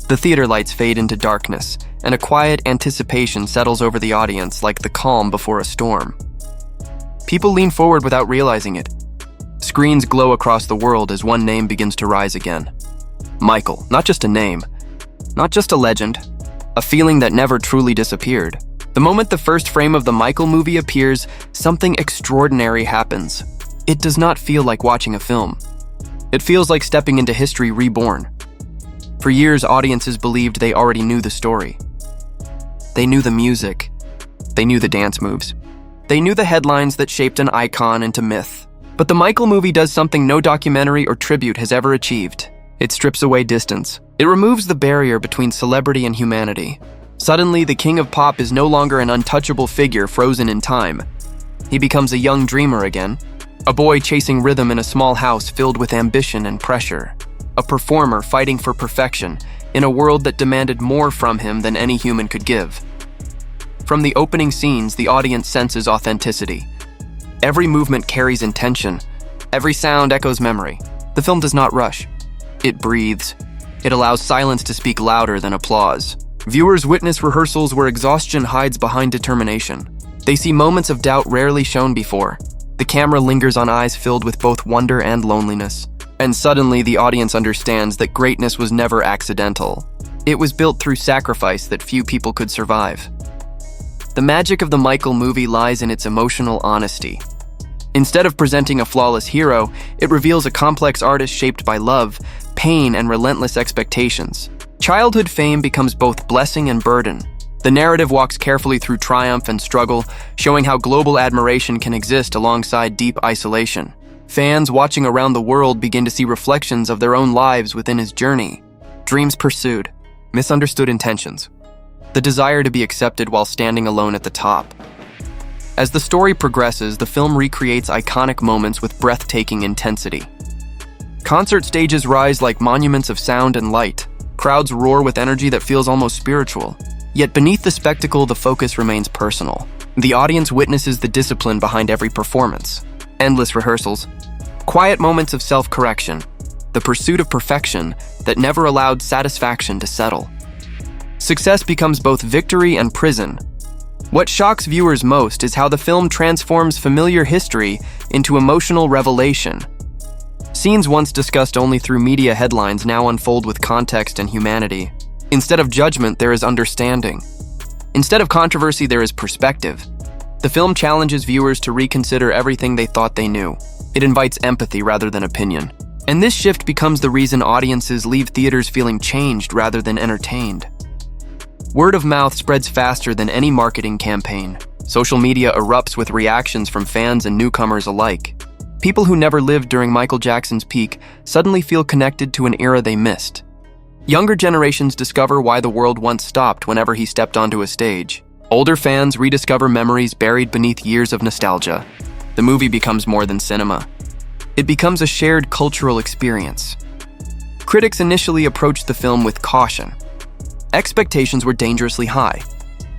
The theater lights fade into darkness, and a quiet anticipation settles over the audience like the calm before a storm. People lean forward without realizing it. Screens glow across the world as one name begins to rise again. Michael, not just a name, not just a legend, a feeling that never truly disappeared. The moment the first frame of the Michael movie appears, something extraordinary happens. It does not feel like watching a film. It feels like stepping into history reborn. For years, audiences believed they already knew the story. They knew the music. They knew the dance moves. They knew the headlines that shaped an icon into myth. But the Michael movie does something no documentary or tribute has ever achieved. It strips away distance. It removes the barrier between celebrity and humanity. Suddenly, the king of pop is no longer an untouchable figure frozen in time. He becomes a young dreamer again, a boy chasing rhythm in a small house filled with ambition and pressure, a performer fighting for perfection in a world that demanded more from him than any human could give. From the opening scenes, the audience senses authenticity. Every movement carries intention. Every sound echoes memory. The film does not rush. It breathes. It allows silence to speak louder than applause. Viewers witness rehearsals where exhaustion hides behind determination. They see moments of doubt rarely shown before. The camera lingers on eyes filled with both wonder and loneliness. And suddenly, the audience understands that greatness was never accidental. It was built through sacrifice that few people could survive. The magic of the Michael movie lies in its emotional honesty. Instead of presenting a flawless hero, it reveals a complex artist shaped by love, pain, and relentless expectations. Childhood fame becomes both blessing and burden. The narrative walks carefully through triumph and struggle, showing how global admiration can exist alongside deep isolation. Fans watching around the world begin to see reflections of their own lives within his journey. Dreams pursued, misunderstood intentions. The desire to be accepted while standing alone at the top. As the story progresses, the film recreates iconic moments with breathtaking intensity. Concert stages rise like monuments of sound and light. Crowds roar with energy that feels almost spiritual. Yet beneath the spectacle, the focus remains personal. The audience witnesses the discipline behind every performance. Endless rehearsals. Quiet moments of self-correction. The pursuit of perfection that never allowed satisfaction to settle. Success becomes both victory and prison. What shocks viewers most is how the film transforms familiar history into emotional revelation. Scenes once discussed only through media headlines now unfold with context and humanity. Instead of judgment, there is understanding. Instead of controversy, there is perspective. The film challenges viewers to reconsider everything they thought they knew. It invites empathy rather than opinion. And this shift becomes the reason audiences leave theaters feeling changed rather than entertained. Word of mouth spreads faster than any marketing campaign. Social media erupts with reactions from fans and newcomers alike. People who never lived during Michael Jackson's peak suddenly feel connected to an era they missed. Younger generations discover why the world once stopped whenever he stepped onto a stage. Older fans rediscover memories buried beneath years of nostalgia. The movie becomes more than cinema. It becomes a shared cultural experience. Critics initially approached the film with caution. Expectations were dangerously high.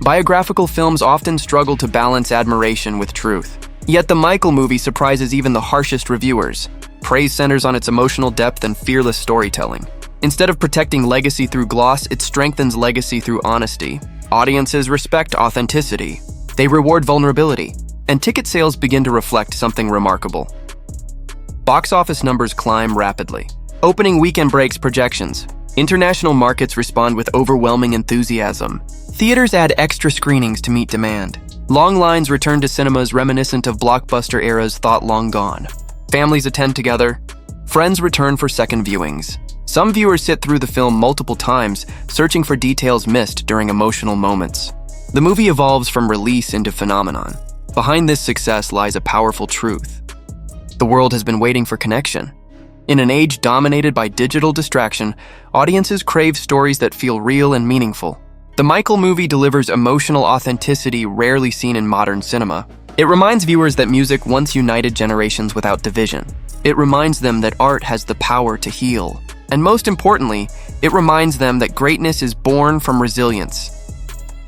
Biographical films often struggle to balance admiration with truth. Yet the Michael movie surprises even the harshest reviewers. Praise centers on its emotional depth and fearless storytelling. Instead of protecting legacy through gloss, it strengthens legacy through honesty. Audiences respect authenticity. They reward vulnerability. And ticket sales begin to reflect something remarkable. Box office numbers climb rapidly. Opening weekend breaks projections. International markets respond with overwhelming enthusiasm. Theaters add extra screenings to meet demand. Long lines return to cinemas reminiscent of blockbuster eras thought long gone. Families attend together. Friends return for second viewings. Some viewers sit through the film multiple times, searching for details missed during emotional moments. The movie evolves from release into phenomenon. Behind this success lies a powerful truth. The world has been waiting for connection. In an age dominated by digital distraction, audiences crave stories that feel real and meaningful. The Michael movie delivers emotional authenticity rarely seen in modern cinema. It reminds viewers that music once united generations without division. It reminds them that art has the power to heal. And most importantly, it reminds them that greatness is born from resilience.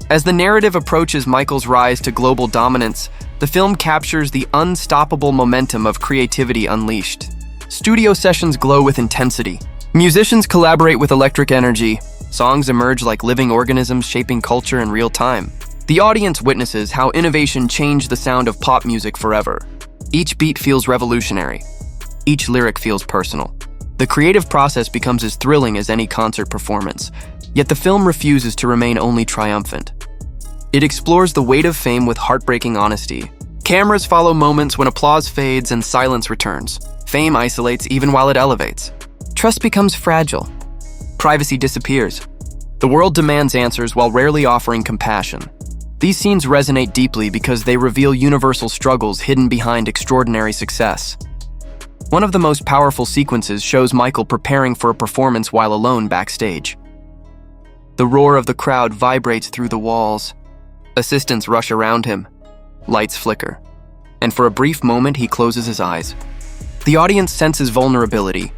As the narrative approaches Michael's rise to global dominance, the film captures the unstoppable momentum of creativity unleashed. Studio sessions glow with intensity. Musicians collaborate with electric energy. Songs emerge like living organisms shaping culture in real time. The audience witnesses how innovation changed the sound of pop music forever. Each beat feels revolutionary. Each lyric feels personal. The creative process becomes as thrilling as any concert performance, yet the film refuses to remain only triumphant. It explores the weight of fame with heartbreaking honesty. Cameras follow moments when applause fades and silence returns. Fame isolates even while it elevates. Trust becomes fragile. Privacy disappears. The world demands answers while rarely offering compassion. These scenes resonate deeply because they reveal universal struggles hidden behind extraordinary success. One of the most powerful sequences shows Michael preparing for a performance while alone backstage. The roar of the crowd vibrates through the walls. Assistants rush around him. Lights flicker. And for a brief moment, he closes his eyes. The audience senses vulnerability.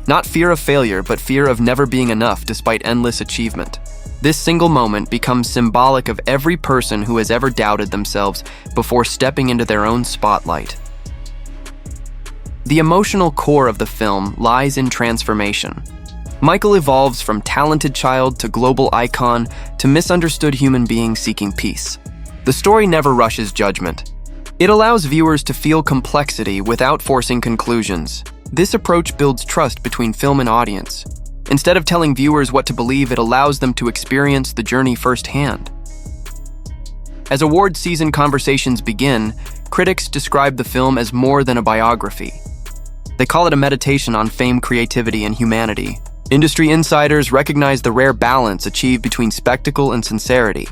Not fear of failure, but fear of never being enough despite endless achievement. This single moment becomes symbolic of every person who has ever doubted themselves before stepping into their own spotlight. The emotional core of the film lies in transformation. Michael evolves from talented child to global icon to misunderstood human being seeking peace. The story never rushes judgment. It allows viewers to feel complexity without forcing conclusions. This approach builds trust between film and audience. Instead of telling viewers what to believe, it allows them to experience the journey firsthand. As award season conversations begin, critics describe the film as more than a biography. They call it a meditation on fame, creativity, and humanity. Industry insiders recognize the rare balance achieved between spectacle and sincerity.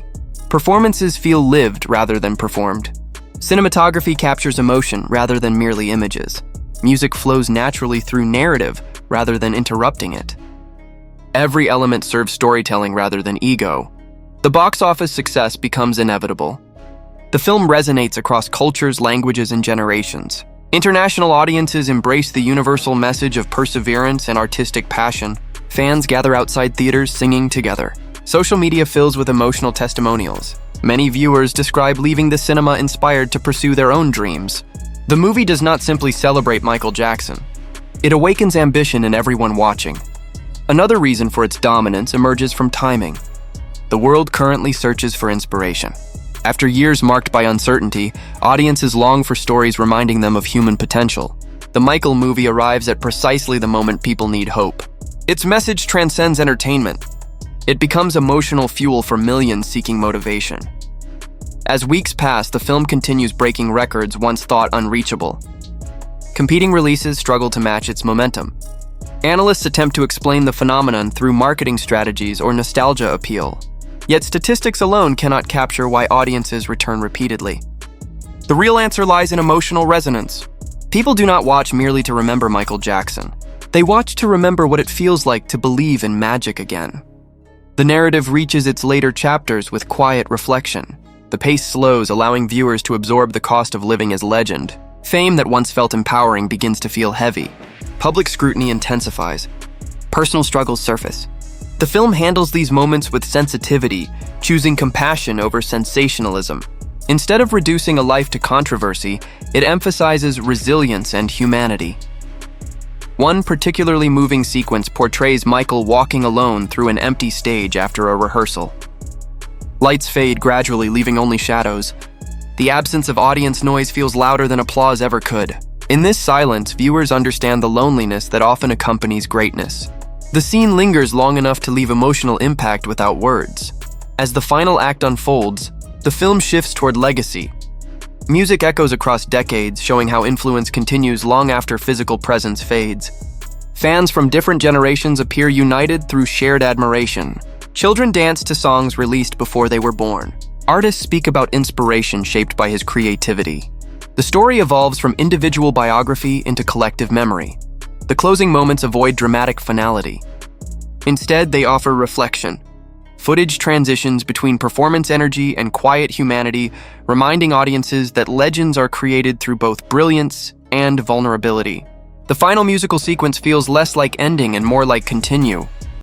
Performances feel lived rather than performed. Cinematography captures emotion rather than merely images. Music flows naturally through narrative rather than interrupting it. Every element serves storytelling rather than ego. The box office success becomes inevitable. The film resonates across cultures, languages, and generations. International audiences embrace the universal message of perseverance and artistic passion. Fans gather outside theaters singing together. Social media fills with emotional testimonials. Many viewers describe leaving the cinema inspired to pursue their own dreams. The movie does not simply celebrate Michael Jackson. It awakens ambition in everyone watching. Another reason for its dominance emerges from timing. The world currently searches for inspiration. After years marked by uncertainty, audiences long for stories reminding them of human potential. The Michael movie arrives at precisely the moment people need hope. Its message transcends entertainment. It becomes emotional fuel for millions seeking motivation. As weeks pass, the film continues breaking records once thought unreachable. Competing releases struggle to match its momentum. Analysts attempt to explain the phenomenon through marketing strategies or nostalgia appeal. Yet statistics alone cannot capture why audiences return repeatedly. The real answer lies in emotional resonance. People do not watch merely to remember Michael Jackson. They watch to remember what it feels like to believe in magic again. The narrative reaches its later chapters with quiet reflection. The pace slows, allowing viewers to absorb the cost of living as legend. Fame that once felt empowering begins to feel heavy. Public scrutiny intensifies. Personal struggles surface. The film handles these moments with sensitivity, choosing compassion over sensationalism. Instead of reducing a life to controversy, it emphasizes resilience and humanity. One particularly moving sequence portrays Michael walking alone through an empty stage after a rehearsal. Lights fade gradually, leaving only shadows. The absence of audience noise feels louder than applause ever could. In this silence, viewers understand the loneliness that often accompanies greatness. The scene lingers long enough to leave emotional impact without words. As the final act unfolds, the film shifts toward legacy. Music echoes across decades, showing how influence continues long after physical presence fades. Fans from different generations appear united through shared admiration. Children dance to songs released before they were born. Artists speak about inspiration shaped by his creativity. The story evolves from individual biography into collective memory. The closing moments avoid dramatic finality. Instead, they offer reflection. Footage transitions between performance energy and quiet humanity, reminding audiences that legends are created through both brilliance and vulnerability. The final musical sequence feels less like ending and more like continue.